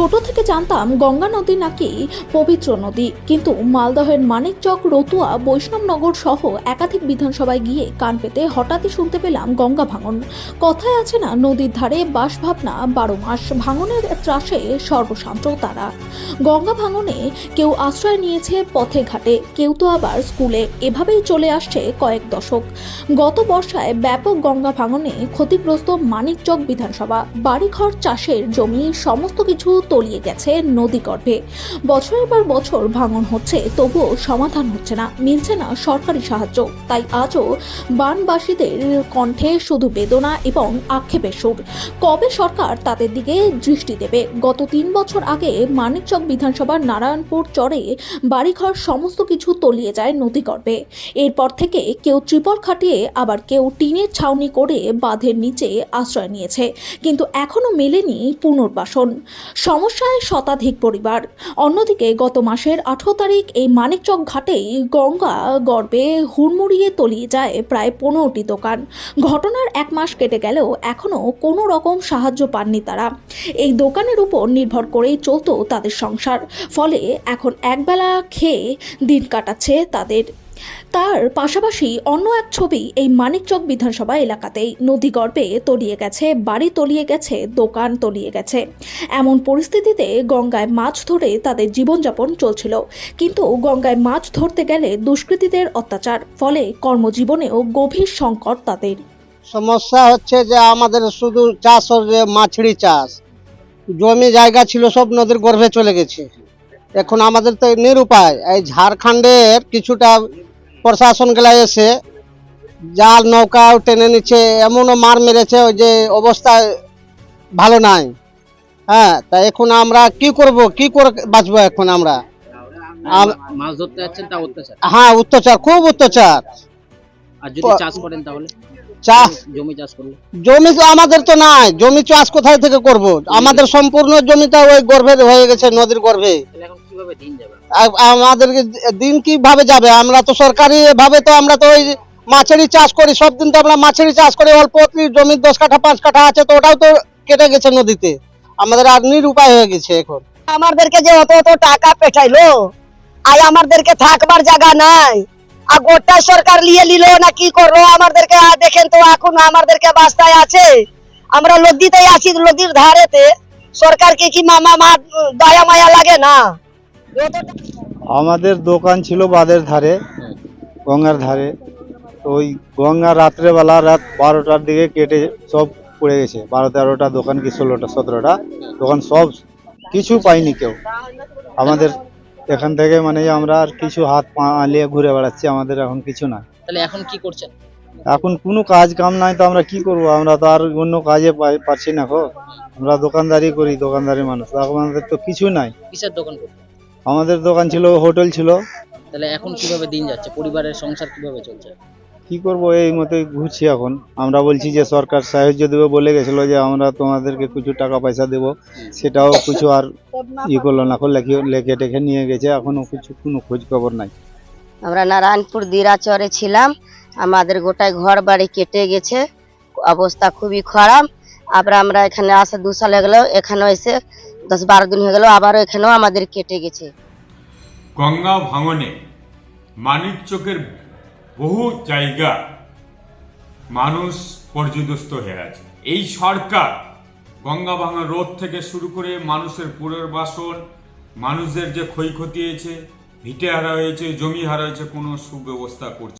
ছোট থেকে জানতাম গঙ্গা নদী নাকি পবিত্র নদী, কিন্তু মালদহের মানিকচক, রতুয়া, বৈষ্ণবনগর সহ একাধিক বিধানসভায় গিয়ে কান পেতে হঠাৎই শুনতে পেলাম গঙ্গা ভাঙন। কথায় আছে না, নদীর ধারে বাসভাবনা 12 মাস, ভাঙনের ত্রাসে সর্বশান্ত তারা। গঙ্গা ভাঙনে কেউ আশ্রয় নিয়েছে পথে ঘাটে, কেউ তো আবার স্কুলে। এভাবেই চলে আসছে কয়েক দশক। গত বর্ষায় ব্যাপক গঙ্গা ভাঙনে ক্ষতিগ্রস্ত মানিকচক বিধানসভা, বাড়িঘর, চাষের জমি সমস্ত কিছু তলিয়ে গেছে নদীগর্ভে। বছরের পর বছর ভাঙন হচ্ছে, তবুও সমাধান হচ্ছে না, মিলছে না সরকারি সাহায্য। তাই আজও বানবাসীদের কণ্ঠে শুধু বেদনা এবং আক্ষেপের সুর। কবে সরকার তাদের দিকে দৃষ্টি দেবে? গত 3 বছর আগে মানিকচক বিধানসভার নারায়ণপুর চরে বাড়িঘর সমস্ত কিছু তলিয়ে যায় নদীগর্ভে। এরপর থেকে কেউ ত্রিপল খাটিয়ে, আবার কেউ টিনের ছাউনি করে বাঁধের নিচে আশ্রয় নিয়েছে, কিন্তু এখনো মেলেনি পুনর্বাসন। সমস্যায় শতাধিক পরিবার। অন্যদিকে গত মাসের 18 তারিখ এই মানিকচক ঘাটেই গঙ্গা গর্ভে হুড়মুড়িয়ে তলিয়ে যায় প্রায় 15টি দোকান। ঘটনার 1 মাস কেটে গেলেও এখনো কোনো রকম সাহায্য পাননি তারা। এই দোকানের উপর নির্ভর করেই চলতো তাদের সংসার, ফলে এখন একবেলা খেয়ে দিন কাটাচ্ছে তাদের। তার পাশাপাশি অন্য এক ছবি এই মানিকচক বিধানসভা এলাকাতেই। নদীগর্ভে তলিয়ে গেছে বাড়ি, তলিয়ে গেছে দোকান, তলিয়ে গেছে। এমন পরিস্থিতিতে গঙ্গায় মাছ ধরে তাদের জীবনযাপন চলছিল, কিন্তু গঙ্গায় মাছ ধরতে গেলে দুষ্কৃতীদের অত্যাচার, ফলে কর্মজীবনেও গভীর সংকট তাদের। সমস্যা হচ্ছে যে আমাদের শুধু চাষ, যে মাছড়ি চাষ, জমি জায়গা ছিল সব নদীর গর্ভে চলে গেছে। এখন আমাদের তো নিরুপায়। এই ঝাড়খণ্ডের কিছুটা প্রশাসন গুলা এসে জাল নৌকাও টেনে নিচ্ছে, এমনও মার মেরেছে, ওই যে অবস্থা ভালো নাই। হ্যাঁ, তা এখন আমরা কি করব, কি করে বাঁচবো এখন আমরা? মাছ ধরতে যাচ্ছেন তা অত্যাচার। হ্যাঁ, অত্যাচার, খুব অত্যাচার। আর যদি চাষ করেন তাহলে চাষ, জমি চাষ করলে? জমি তো আমাদের তো নাই, জমি চাষ কোথায় থেকে করব? আমাদের সম্পূর্ণ জমিটা ওই গর্ভে হয়ে গেছে, নদীর গর্ভে। এখন কিভাবে দিন যাবে? আমাদেরকে দিন কিভাবে যাবে? আমরা তো সরকারি ভাবে তো আমরা তো ওই মাছেরই চাষ করি, সব দিন তো আমরা মাছেরই চাষ করি। অল্প জমি 10 কাঠা 5 কাঠা আছে, তো ওটাও তো কেটে গেছে নদীতে। আমাদের আর নিরুপায় হয়ে গেছে এখন। আমাদেরকে যে অত অত টাকা পেঠাইলো, আর আমাদেরকে থাকবার জায়গা নাই, আর গোটা সরকার নিয়ে নিল না কি করলো আমাদেরকে? দেখেন তো এখন আমাদেরকে বাস্তায় আছে, আমরা লদ্দিতেই আছি, নদীর ধারেতে। সরকারকে কি মামা মা দয়া মায়া লাগে না? আমাদের দোকান ছিল বাঁধের ধারে, গঙ্গার ধারে। তো ওই গঙ্গা রাত্রেবেলা রাত 12টার দিকে কেটে সব পড়ে গেছে। 12-13টা দোকান কি 16টা 17টা দোকান, সব কিছু পাইনি কেউ। আমাদের এখান থেকে মানে আমরা আর কিছু হাত পা আলিয়ে ঘুরে বেড়াচ্ছি, আমাদের এখন কিছু নাই। তাহলে এখন কি করছেন? এখন কোনো কাজ কাম নাই, তো আমরা কি করব? আমরা তো আর অন্য কাজে পারছি না। আমরা দোকানদারি করি, দোকানদারি মানুষ, আমাদের তো কিছু নাই। কিসের দোকান করতেন? আমাদের দোকান ছিল, হোটেল ছিল। তাহলে এখন কিভাবে দিন যাচ্ছে? পরিবারের সংসার কিভাবে চলছে? কি করব, এই মতোই ঘুরছি এখন। আমরা বলছি যে সরকার সাহায্য দেবে, বলে গেছিল যে আমরা তোমাদেরকে কিছু টাকা পয়সা দেবো, সেটাও কিছু আর করলো না, লেখে টেখে নিয়ে গেছে। এখনো কিছু কোনো খোঁজ খবর নাই। আমরা নারায়ণপুর দিরাচরে ছিলাম, আমাদের গোটায় ঘর বাড়ি কেটে গেছে, অবস্থা খুবই খারাপ। আবার আমরা এখানে আসে 2 সাল হয়ে গেল, এখানেও এসে 10-12 দিন হয়ে গেল, আবারও এখানেও আমাদের কেটে গেছে। গঙ্গা ভাঙনে মানিকচকের বহু জায়গা মানুষ পর্যদস্ত হয়ে আছে। এই সরকার গঙ্গা ভাঙা রোধ থেকে শুরু করে মানুষের পুনর্বাসন, মানুষদের যে ক্ষয়ক্ষতি হয়েছে, ভিটে হারা হয়েছে, জমি হারা হয়েছে, কোনো সুব্যবস্থা করছে।